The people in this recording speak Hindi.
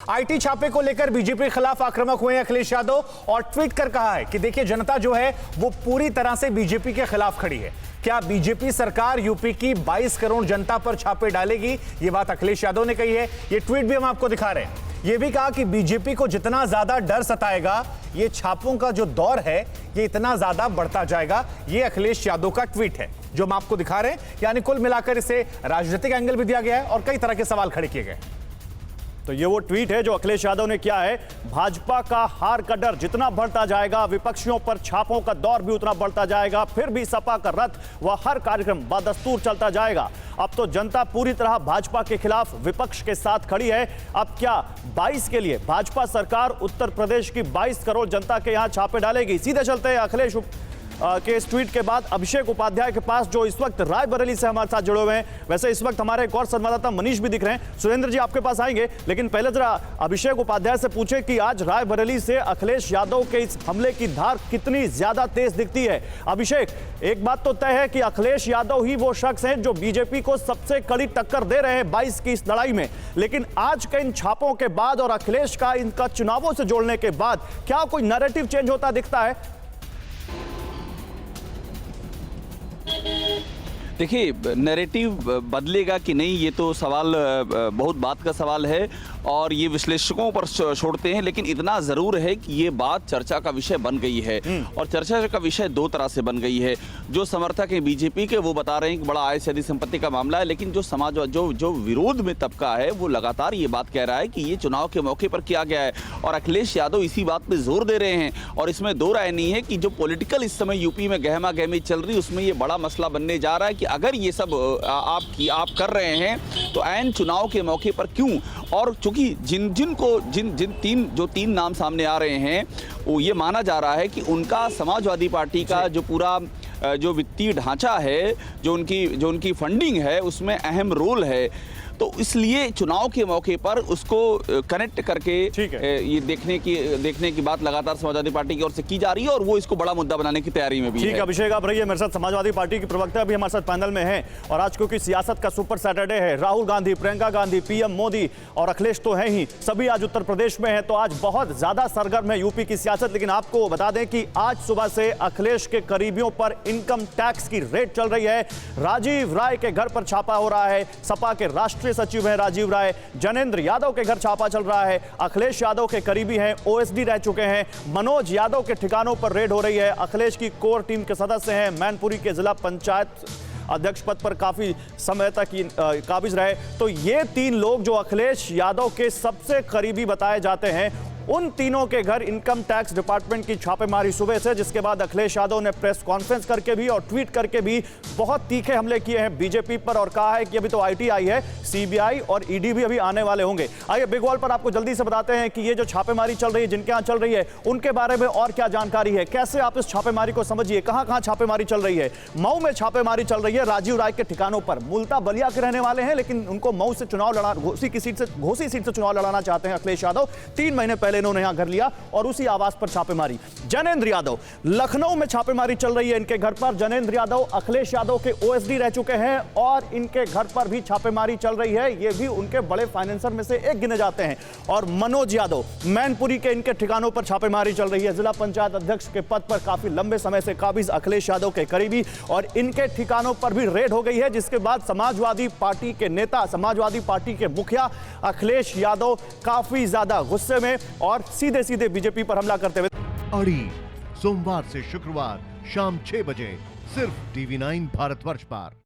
आईटी छापे को लेकर बीजेपी के खिलाफ आक्रामक हुए अखिलेश यादव और ट्वीट कर कहा है कि देखिए जनता जो है वो पूरी तरह से बीजेपी के खिलाफ खड़ी है। क्या बीजेपी सरकार यूपी की 22 करोड़ जनता पर छापे डालेगी? ये बात अखिलेश यादव ने कही है। ये ट्वीट भी हम आपको दिखा रहे हैं। ये भी कहा कि बीजेपी को जितना ज्यादा डर सताएगा, ये छापों का जो दौर है ये इतना ज्यादा बढ़ता जाएगा। ये अखिलेश यादव का ट्वीट है जो हम आपको दिखा रहे हैं। यानी कुल मिलाकर इसे राजनीतिक एंगल भी दिया गया है और कई तरह के सवाल खड़े किए गए। तो ये वो ट्वीट है जो अखिलेश यादव ने किया है। भाजपा का हार का डर जितना बढ़ता जाएगा, विपक्षियों पर छापों का दौर भी उतना बढ़ता जाएगा। फिर भी सपा का रथ व हर कार्यक्रम बदस्तूर चलता जाएगा। अब तो जनता पूरी तरह भाजपा के खिलाफ विपक्ष के साथ खड़ी है। अब क्या 22 के लिए भाजपा सरकार उत्तर प्रदेश की 22 करोड़ जनता के यहां छापे डालेगी? सीधे चलते हैं अखिलेश के इस ट्वीट के बाद अभिषेक उपाध्याय के पास, जो इस वक्त रायबरेली से हमारे साथ जुड़े हुए हैं। वैसे इस वक्त हमारे एक और संवाददाता मनीष भी दिख रहे हैं। सुरेंद्र जी आपके पास आएंगे, लेकिन पहले जरा अभिषेक उपाध्याय से पूछे कि आज रायबरेली से अखिलेश यादव के इस हमले की धार कितनी ज्यादा तेज दिखती है। अभिषेक, एक बात तो तय है कि अखिलेश यादव ही वो शख्स हैं जो बीजेपी को सबसे कड़ी टक्कर दे रहे हैं 22 की इस लड़ाई में, लेकिन आज के इन छापों के बाद और अखिलेश का इनका चुनावों से जोड़ने के बाद क्या कोई नैरेटिव चेंज होता दिखता है? देखिए, नैरेटिव बदलेगा कि नहीं ये तो सवाल बहुत बात का सवाल है और ये विश्लेषकों पर छोड़ते हैं, लेकिन इतना ज़रूर है कि ये बात चर्चा का विषय बन गई है। और चर्चा का विषय दो तरह से बन गई है। जो समर्थक हैं बीजेपी के वो बता रहे हैं कि बड़ा आय से अधिक संपत्ति का मामला है, लेकिन जो समाज जो विरोध में तबका है वो लगातार ये बात कह रहा है कि ये चुनाव के मौके पर किया गया है। और अखिलेश यादव इसी बात पर जोर दे रहे हैं और इसमें दो राय नहीं है कि जो पॉलिटिकल इस समय यूपी में गहमा गहमी चल रही है उसमें ये बड़ा मसला बनने जा रहा है कि अगर ये सब आप कर रहे हैं तो ऐन चुनाव के मौके पर क्यों? और चूंकि जिन तीन नाम सामने आ रहे हैं वो ये माना जा रहा है कि उनका समाजवादी पार्टी का जो पूरा जो वित्तीय ढांचा है, जो उनकी फंडिंग है, उसमें अहम रोल है। तो इसलिए चुनाव के मौके पर उसको कनेक्ट करके ये देखने की बात लगातार समाजवादी पार्टी की ओर से की जा रही है और वो इसको बड़ा मुद्दा बनाने की तैयारी में भी है। ठीक है अभिषेक, आप रहिए मेरे साथ। समाजवादी पार्टी की प्रवक्ता भी हमारे साथ पैनल में हैं और आज क्योंकि सियासत का सुपर सैटरडे है, राहुल गांधी, प्रियंका गांधी, पीएम मोदी और अखिलेश तो हैं ही, सभी आज उत्तर प्रदेश में हैं, तो आज बहुत ज्यादा सरगर्म है यूपी की सियासत। लेकिन आपको बता दें कि आज सुबह से अखिलेश के करीबियों पर इनकम टैक्स की रेड चल रही है। राजीव राय के घर पर छापा हो रहा है। सपा के राष्ट्रीय सचिव हैं राजीव राय। जनेंद्र यादव के घर छापा चल रहा है। अखिलेश यादव के करीबी हैं, ओएसडी रह चुके हैं। मनोज यादव के ठिकानों पर रेड हो रही है। अखिलेश की कोर टीम के सदस्य हैं। मैनपुरी के जिला पंचायत अध्यक्ष पद पर काफी समय तक काबिज रहे। तो ये तीन लोग जो अखिलेश यादव के सबसे करीबी बताए जाते हैं, उन तीनों के घर इनकम टैक्स डिपार्टमेंट की छापेमारी सुबह से, जिसके बाद अखिलेश यादव ने प्रेस कॉन्फ्रेंस करके भी और ट्वीट करके भी बहुत तीखे हमले किए हैं बीजेपी पर और कहा है कि अभी तो आईटी आई है, सीबीआई और ईडी भी अभी आने वाले होंगे। आइए बिग वॉल पर आपको जल्दी से बताते हैं कि ये जो छापेमारी चल रही है, जिनके यहाँ चल रही है, उनके बारे में और क्या जानकारी है, कैसे आप इस छापेमारी को समझिए। कहां छापेमारी चल रही है? मऊ में छापेमारी चल रही है राजीव राय के ठिकानों पर। मूलतः बलिया के रहने वाले हैं, लेकिन उनको मऊ से चुनाव लड़ा, घोसी सीट से चुनाव लड़ाना चाहते हैं अखिलेश यादव। 3 महीने पहले इन्होंने यहां घर लिया और उसी आवास पर छापेमारी। जनेंद्र यादव, लखनऊ में छापेमारी चल रही है इनके घर पर। जनेंद्र यादव अखिलेश यादव के ओएसडी रह चुके हैं और इनके घर पर भी छापेमारी चल रही है। ये भी उनके बड़े फाइनेंसर में से एक गिने जाते हैं। और मनोज यादव, मैनपुरी के इनके ठिकानों पर छापेमारी चल रही है। जिला पंचायत अध्यक्ष के पद पर काफी लंबे समय से काबिज अखिलेश यादव के करीबी और इनके ठिकानों पर भी रेड हो गई है, जिसके बाद समाजवादी पार्टी के नेता, समाजवादी पार्टी के मुखिया अखिलेश यादव काफी ज्यादा गुस्से में और सीधे बीजेपी पर हमला करते हुए। अड़ी सोमवार से शुक्रवार शाम 6 बजे सिर्फ TV9 भारतवर्ष पर।